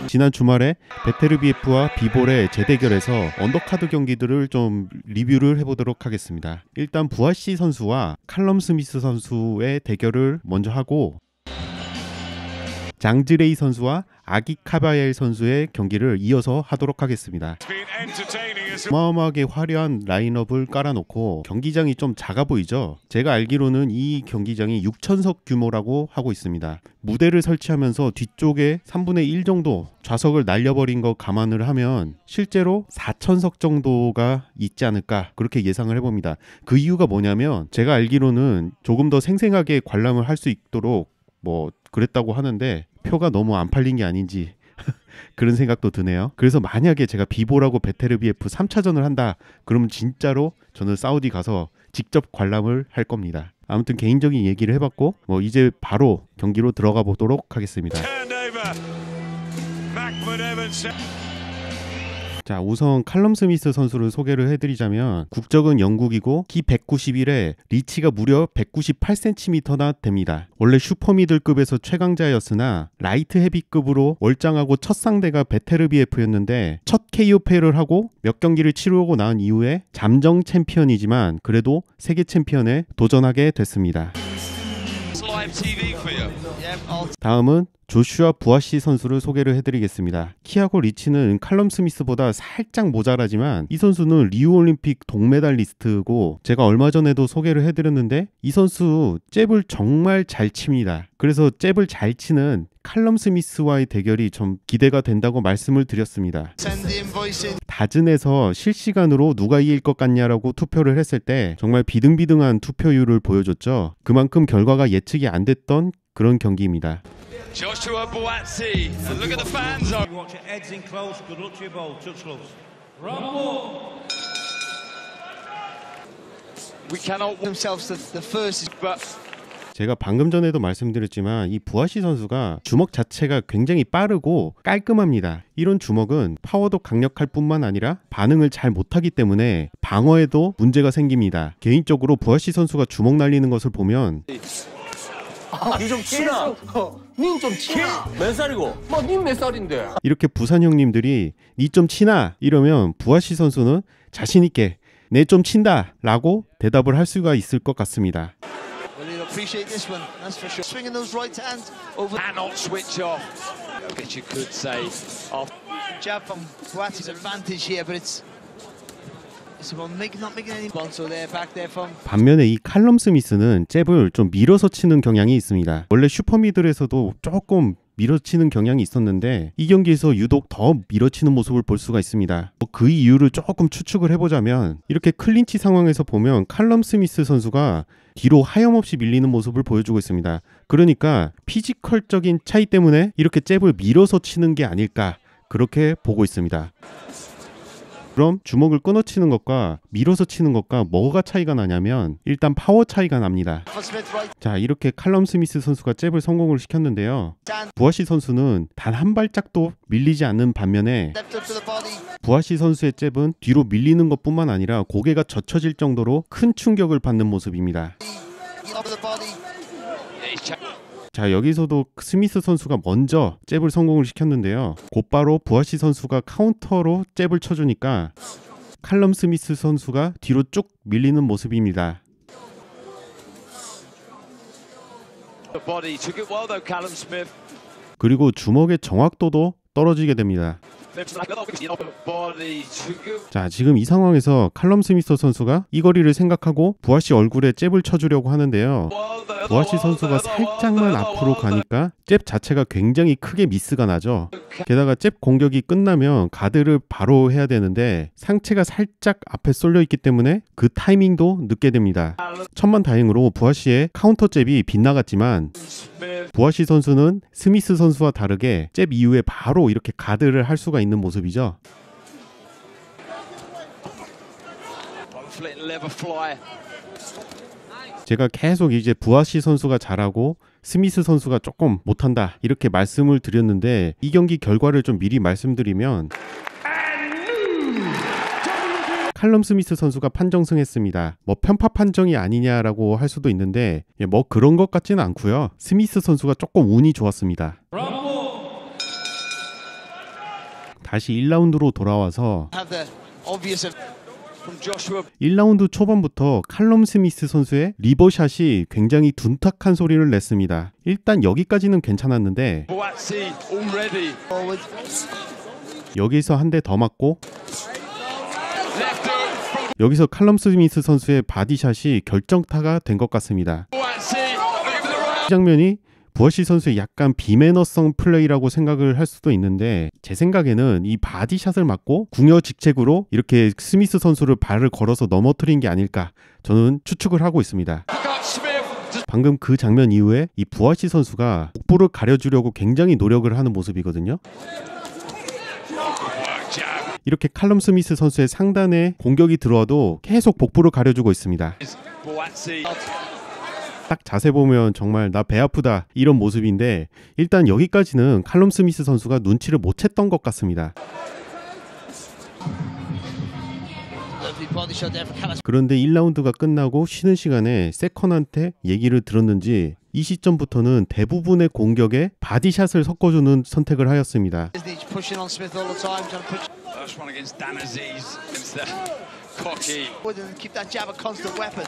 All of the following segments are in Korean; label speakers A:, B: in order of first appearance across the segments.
A: 지난 주말에 베테르비에프와 비볼의 재대결에서 언더카드 경기들을 좀 리뷰를 해보도록 하겠습니다. 일단 부아시 선수와 칼럼 스미스 선수의 대결을 먼저 하고, 장즈레이 선수와 아기 카바엘 선수의 경기를 이어서 하도록 하겠습니다. 어마어마하게 화려한 라인업을 깔아놓고 경기장이 좀 작아 보이죠? 제가 알기로는 이 경기장이 6,000석 규모라고 하고 있습니다. 무대를 설치하면서 뒤쪽에 3분의 1 정도 좌석을 날려버린 거 감안을 하면 실제로 4,000석 정도가 있지 않을까, 그렇게 예상을 해봅니다. 그 이유가 뭐냐면 제가 알기로는 조금 더 생생하게 관람을 할 수 있도록 그랬다고 하는데 표가 너무 안 팔린 게 아닌지 그런 생각도 드네요. 그래서 만약에 제가 비볼하고 베테르비에프 3차전을 한다 그러면 진짜로 저는 사우디 가서 직접 관람을 할 겁니다. 아무튼 개인적인 얘기를 해봤고, 이제 바로 경기로 들어가 보도록 하겠습니다. 자, 우선 칼럼 스미스 선수를 소개를 해드리자면 국적은 영국이고 키 191에 리치가 무려 198cm나 됩니다. 원래 슈퍼미들급에서 최강자였으나 라이트 헤비급으로 월장하고 첫 상대가 베테르비에프였는데 첫 KO패를 하고 몇 경기를 치르고 난 이후에 잠정 챔피언이지만 그래도 세계 챔피언에 도전하게 됐습니다. 다음은 조슈아 부아시 선수를 소개를 해드리겠습니다. 키하고 리치는 칼럼 스미스보다 살짝 모자라지만 이 선수는 리우올림픽 동메달리스트고 제가 얼마 전에도 소개를 해드렸는데 이 선수 잽을 정말 잘 칩니다. 그래서 잽을 잘 치는 칼럼 스미스와의 대결이 좀 기대가 된다고 말씀을 드렸습니다. 다즌에서 실시간으로 누가 이길 것 같냐라고 투표를 했을 때 정말 비등비등한 투표율을 보여줬죠. 그만큼 결과가 예측이 안 됐던 그런 경기입니다.
B: Joshua Buatsi, look at the fans.
C: You watch your heads in close, good luck to you both, touch gloves. Rumble!
B: We cannot themselves the first, but
A: 제가 방금 전에도 말씀드렸지만 이 부아시 선수가 주먹 자체가 굉장히 빠르고 깔끔합니다. 이런 주먹은 파워도 강력할 뿐만 아니라 반응을 잘 못하기 때문에 방어에도 문제가 생깁니다. 개인적으로 부아시 선수가 주먹 날리는 것을 보면
D: 니 좀 치나? 닌 좀 치나? 몇 살이고? 닌 몇 살인데?
A: 이렇게 부산 형님들이 니 좀 치나? 이러면 부아시 선수는 자신 있게 내 좀 친다 라고 대답을 할 수가 있을 것 같습니다.
B: appreciate this one, that's for sure. Swinging those right hands over. Cannot switch off. I guess you could say off. Jab from Buati's advantage here, but it's about not making any sponsor there, back there from.
A: 반면에 이 칼럼 스미스는 잽을 좀 밀어서 치는 경향이 있습니다. 원래 슈퍼미들에서도 조금 밀어치는 경향이 있었는데 이 경기에서 유독 더 밀어치는 모습을 볼 수가 있습니다. 그 이유를 조금 추측을 해보자면 이렇게 클린치 상황에서 보면 칼럼 스미스 선수가 뒤로 하염없이 밀리는 모습을 보여주고 있습니다. 그러니까 피지컬적인 차이 때문에 이렇게 잽을 밀어서 치는 게 아닐까, 그렇게 보고 있습니다. 그럼 주먹을 끊어치는 것과 밀어서 치는 것과 뭐가 차이가 나냐면 일단 파워 차이가 납니다. 자, 이렇게 칼럼 스미스 선수가 잽을 성공을 시켰는데요. 부아시 선수는 단 한 발짝도 밀리지 않는 반면에 부아시 선수의 잽은 뒤로 밀리는 것뿐만 아니라 고개가 젖혀질 정도로 큰 충격을 받는 모습입니다. 자, 여기서도 스미스 선수가 먼저 잽을 성공을 시켰는데요. 곧바로 부아시 선수가 카운터로 잽을 쳐주니까 칼럼 스미스 선수가 뒤로 쭉 밀리는 모습입니다. 그리고 주먹의 정확도도 떨어지게 됩니다. 자, 지금 이 상황에서 칼럼 스미스 선수가 이 거리를 생각하고 부아시 얼굴에 잽을 쳐주려고 하는데요. 부아시 선수가 살짝만 앞으로 가니까 잽 자체가 굉장히 크게 미스가 나죠. 게다가 잽 공격이 끝나면 가드를 바로 해야 되는데 상체가 살짝 앞에 쏠려 있기 때문에 그 타이밍도 늦게 됩니다. 천만다행으로 부아시의 카운터 잽이 빗나갔지만 부아시 선수는 스미스 선수와 다르게 잽 이후에 바로 이렇게 가드를 할 수가 있는 모습이죠. 제가 계속 이제 부아시 선수가 잘하고 스미스 선수가 조금 못한다 이렇게 말씀을 드렸는데 이 경기 결과를 좀 미리 말씀드리면 칼럼 스미스 선수가 판정승했습니다. 편파 판정이 아니냐라고 할 수도 있는데 그런 것 같지는 않고요. 스미스 선수가 조금 운이 좋았습니다. 다시 1라운드로 돌아와서
B: Have the obvious from Joshua.
A: 1라운드 초반부터 칼럼 스미스 선수의 리버샷이 굉장히 둔탁한 소리를 냈습니다. 일단 여기까지는 괜찮았는데
B: Buatsi already forward.
A: 여기서 한 대 더 맞고
B: Left hook.
A: 여기서 칼럼 스미스 선수의 바디샷이 결정타가 된 것 같습니다.
B: Buatsi. Looking for the right.
A: 이 장면이 부어시 선수의 약간 비매너성 플레이라고 생각을 할 수도 있는데 제 생각에는 이 바디샷을 맞고 궁여 직책으로 이렇게 스미스 선수를 발을 걸어서 넘어뜨린 게 아닐까 저는 추측을 하고 있습니다. 방금 그 장면 이후에 이 부아시 선수가 복부를 가려주려고 굉장히 노력을 하는 모습이거든요. 이렇게 칼럼 스미스 선수의 상단에 공격이 들어와도 계속 복부를 가려주고 있습니다.
B: Buatsi.
A: 딱 자세 보면 정말 나 배 아프다 이런 모습인데 일단 여기까지는 칼럼 스미스 선수가 눈치를 못 챘던 것 같습니다.
B: Lovely body shot there for Callas.
A: 그런데 1라운드가 끝나고 쉬는 시간에 세컨한테 얘기를 들었는지 이 시점부터는 대부분의 공격에 바디샷을 섞어주는 선택을 하였습니다.
B: He's pushing on Smith all the time, trying to push
E: First one against Dan Aziz against the cocky
B: forward and keep that jab a constant weapon.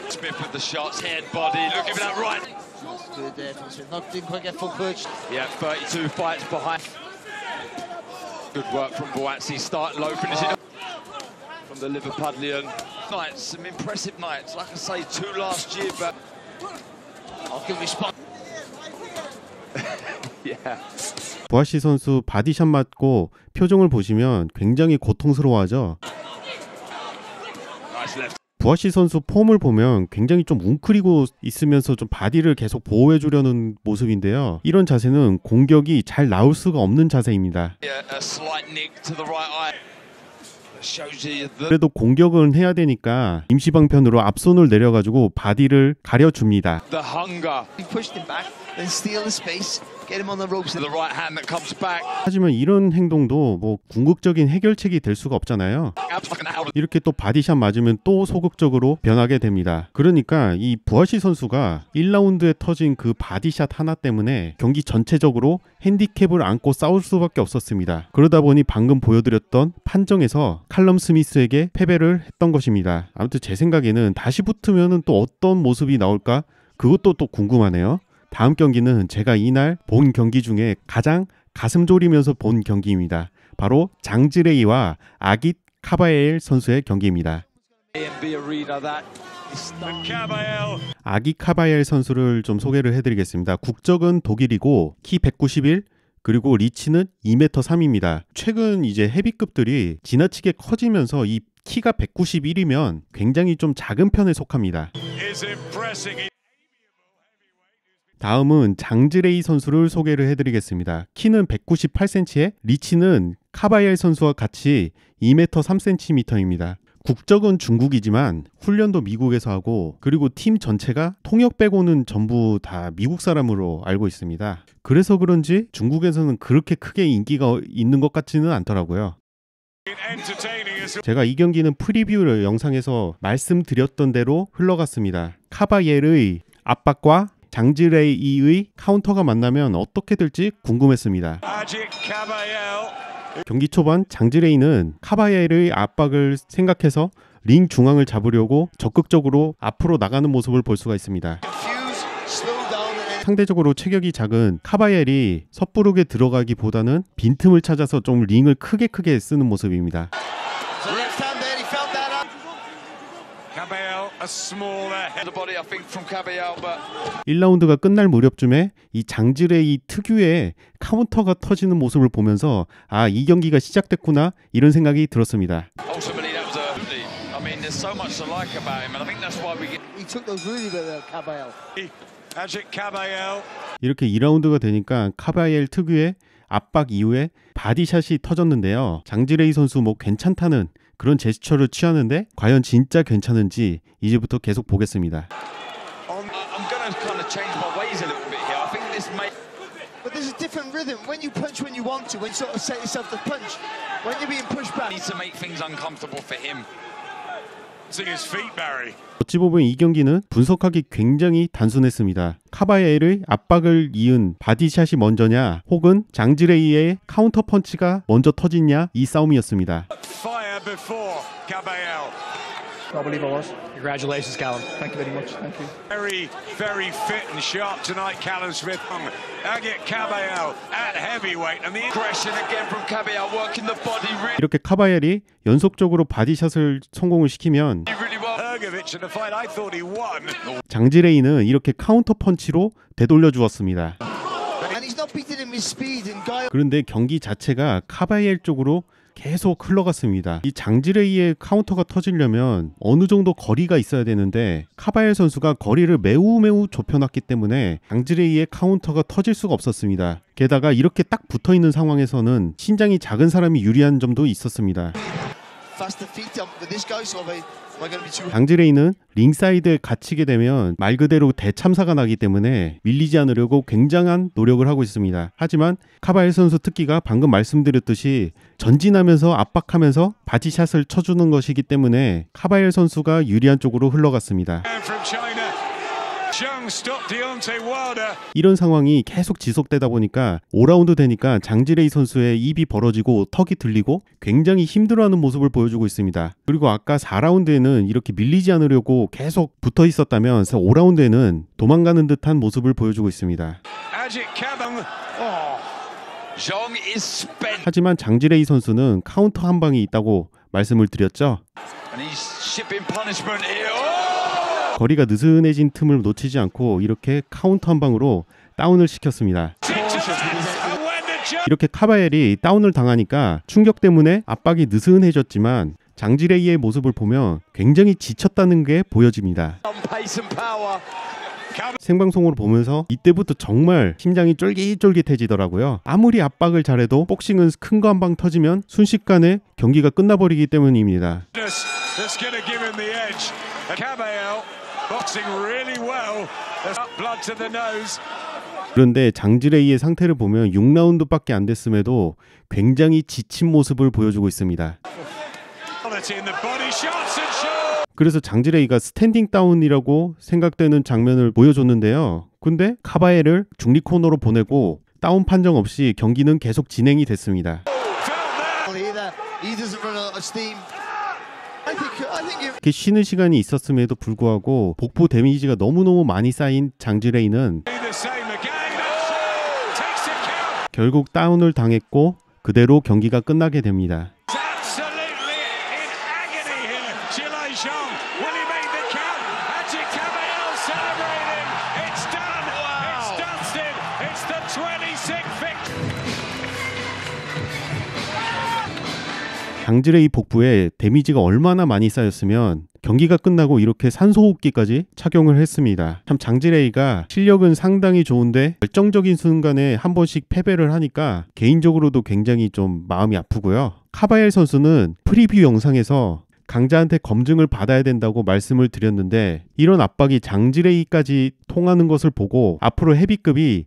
E: Smith with the shots, head, body, looking for that right.
B: Good there from Smith. Didn't quite get full perch.
E: Yeah, 32 fights behind. Good work from Buatsi, starting low, finishing up. From the Liverpudlian. Nights, some impressive nights. Like I say, 2 last year, but
B: I'll give response.
E: yeah.
A: 부아시 선수 바디샷 맞고 표정을 보시면 굉장히 고통스러워하죠.
E: Nice left.
A: 부아시 선수 폼을 보면 굉장히 좀 웅크리고 있으면서 좀 바디를 계속 보호해 주려는 모습인데요. 이런 자세는 공격이 잘 나올 수가 없는 자세입니다.
E: Yeah, a slight nick to the right eye. Shows you the
A: 그래도 공격은 해야 되니까 임시방편으로 앞손을 내려가지고 바디를 가려줍니다.
E: hunger.
B: He pushed him back, then steal the space, get him on the ropes.
E: The right hand that comes back.
A: 하지만 이런 행동도 뭐 궁극적인 해결책이 될 수가 없잖아요.
E: Abs like an out.
A: 이렇게 또 바디샷 맞으면 또 소극적으로 변하게 됩니다. 그러니까 이 부아시 선수가 1라운드에 터진 그 바디샷 하나 때문에 경기 전체적으로 핸디캡을 안고 싸울 수밖에 없었습니다. 그러다 보니 방금 보여드렸던 판정에서 칼럼 스미스에게 패배를 했던 것입니다. 아무튼 제 생각에는 다시 붙으면 또 어떤 모습이 나올까? 그것도 또 궁금하네요. 다음 경기는 제가 이날 본 경기 중에 가장 가슴 졸이면서 본 경기입니다. 바로 장즈레이와 아깃 카바엘 선수의 경기입니다.
E: A&B arena that.
C: Caballero.
A: 아깃 카바엘 선수를 좀 소개를 해드리겠습니다. 국적은 독일이고 키 191 그리고 리치는 2m3입니다. 최근 이제 헤비급들이 지나치게 커지면서 이 키가 191이면 굉장히 좀 작은 편에 속합니다.
C: Is impressing.
A: 다음은 장즈레이 선수를 소개를 해드리겠습니다. 키는 198cm에 리치는 카바엘 선수와 같이 2m3cm입니다. 국적은 중국이지만 훈련도 미국에서 하고 그리고 팀 전체가 통역 빼고는 전부 다 미국 사람으로 알고 있습니다. 그래서 그런지 중국에서는 그렇게 크게 인기가 있는 것 같지는 않더라고요.
C: Entertaining as
A: 제가 이 경기는 프리뷰 영상에서 말씀드렸던 대로 흘러갔습니다. 카바엘의 압박과 장즈레이의 카운터가 만나면 어떻게 될지 궁금했습니다.
C: Ajit Caballero.
A: 경기 초반 장즈레이는 카바엘의 압박을 생각해서 링 중앙을 잡으려고 적극적으로 앞으로 나가는 모습을 볼 수가 있습니다.
B: Confuse, slow down, and then
A: 상대적으로 체격이 작은 카바엘이 섣부르게 들어가기보다는 빈틈을 찾아서 좀 링을 크게 쓰는 모습입니다.
B: so left hand there. He felt that up.
C: Caballero, a smaller head.
E: The body, I think, from Caballero, but
A: 1라운드가 끝날 무렵쯤에 이 장즈레이 특유의 카운터가 터지는 모습을 보면서 아, 이 경기가 시작됐구나 이런 생각이 들었습니다.
E: ultimately that was a. I mean, there's so much to like about him, and I think that's why we get.
B: He took those really well, Caballero.
C: Ajit Caballero.
A: 이렇게 2라운드가 되니까 카바엘 특유의 압박 이후에 바디샷이 터졌는데요. 장즈레이 선수 뭐 괜찮다는 그런 제스처를 취하는데 과연 진짜 괜찮은지 이제부터 계속 보겠습니다.
E: I'm going to kind of change my ways a little bit here. I think this may.
B: But there's a different rhythm. When you punch when you want to, when you sort of set yourself to punch. When you're being pushed back.
E: Need to make things uncomfortable for him.
A: 어찌 보면 이 경기는 분석하기 굉장히 단순했습니다. 카바야엘의 압박을 이은 바디샷이 먼저냐 혹은 장지레이의 카운터 펀치가 먼저 터지냐 이 싸움이었습니다.
F: Can't believe I was. Congratulations, Callum. Thank you very much. Thank you.
C: Very, very fit and sharp tonight, Callum Smith. Agit Caballero at heavyweight, and the
E: Aggression again from Caballero, working the body
A: 이렇게 카바야엘이 연속적으로 바디샷을 성공을 시키면
E: really well.
C: Ergovich in the fight, I thought he won.
A: 장지레이는 이렇게 카운터 펀치로 되돌려 주었습니다.
B: And he's not beating him with speed and guile.
A: 그런데 경기 자체가 카바야엘 쪽으로 계속 흘러갔습니다. 이 장지레이의 카운터가 터지려면 어느 정도 거리가 있어야 되는데 카바야엘 선수가 거리를 매우 좁혀놨기 때문에 장지레이의 카운터가 터질 수가 없었습니다. 게다가 이렇게 딱 붙어있는 상황에서는 신장이 작은 사람이 유리한 점도 있었습니다.
B: Faster feet up with this guy, so am I going to be too...
A: 장지레이는 링사이드에 갇히게 되면 말 그대로 대참사가 나기 때문에 밀리지 않으려고 굉장한 노력을 하고 있습니다. 하지만 카바야엘 선수 특기가 방금 말씀드렸듯이 전진하면서 압박하면서 바디샷을 쳐주는 것이기 때문에 카바야엘 선수가 유리한 쪽으로 흘러갔습니다. 이런 상황이 계속 지속되다 보니까 5라운드 되니까 장지레이 선수의 입이 벌어지고 턱이 들리고 굉장히 힘들어하는 모습을 보여주고 있습니다. 그리고 아까 4라운드에는 이렇게 밀리지 않으려고 계속 붙어 있었다면 5라운드에는 도망가는 듯한 모습을 보여주고 있습니다. 하지만 장지레이 선수는 카운터 한 방이 있다고 말씀을 드렸죠. 거리가 느슨해진 틈을 놓치지 않고 이렇게 카운터 한 방으로 다운을 시켰습니다. 이렇게 카바야엘이 다운을 당하니까 충격 때문에 압박이 느슨해졌지만 장지레이의 모습을 보면 굉장히 지쳤다는 게 보여집니다. 생방송으로 보면서 이때부터 정말 심장이 쫄깃쫄깃해지더라고요. 아무리 압박을 잘해도 복싱은 큰 거 한 방 터지면 순식간에 경기가 끝나버리기 때문입니다. 그런데 장지레이의 상태를 보면 6라운드밖에 안 됐음에도 굉장히 지친 모습을 보여주고 있습니다. 그래서 장지레이가 스탠딩 다운이라고 생각되는 장면을 보여줬는데요. 근데 카바야엘을 중립 코너로 보내고 다운 판정 없이 경기는 계속 진행이 됐습니다. 이렇게 쉬는 시간이 있었음에도 불구하고 복부 데미지가 너무너무 많이 쌓인 장지레이는 결국 다운을 당했고 그대로 경기가 끝나게 됩니다. 장지레이 복부에 데미지가 얼마나 많이 쌓였으면 경기가 끝나고 이렇게 산소호흡기까지 착용을 했습니다. 참 장지레이가 실력은 상당히 좋은데 결정적인 순간에 한 번씩 패배를 하니까 개인적으로도 굉장히 좀 마음이 아프고요. 카바야엘 선수는 프리뷰 영상에서 강자한테 검증을 받아야 된다고 말씀을 드렸는데 이런 압박이 장지레이까지 통하는 것을 보고 앞으로 헤비급이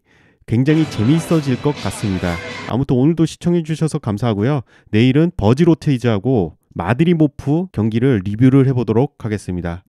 A: 굉장히 재미있어질 것 같습니다. 아무튼 오늘도 시청해 주셔서 감사하고요. 내일은 버지 로테이즈하고 마드리모프 경기를 리뷰를 해보도록 하겠습니다.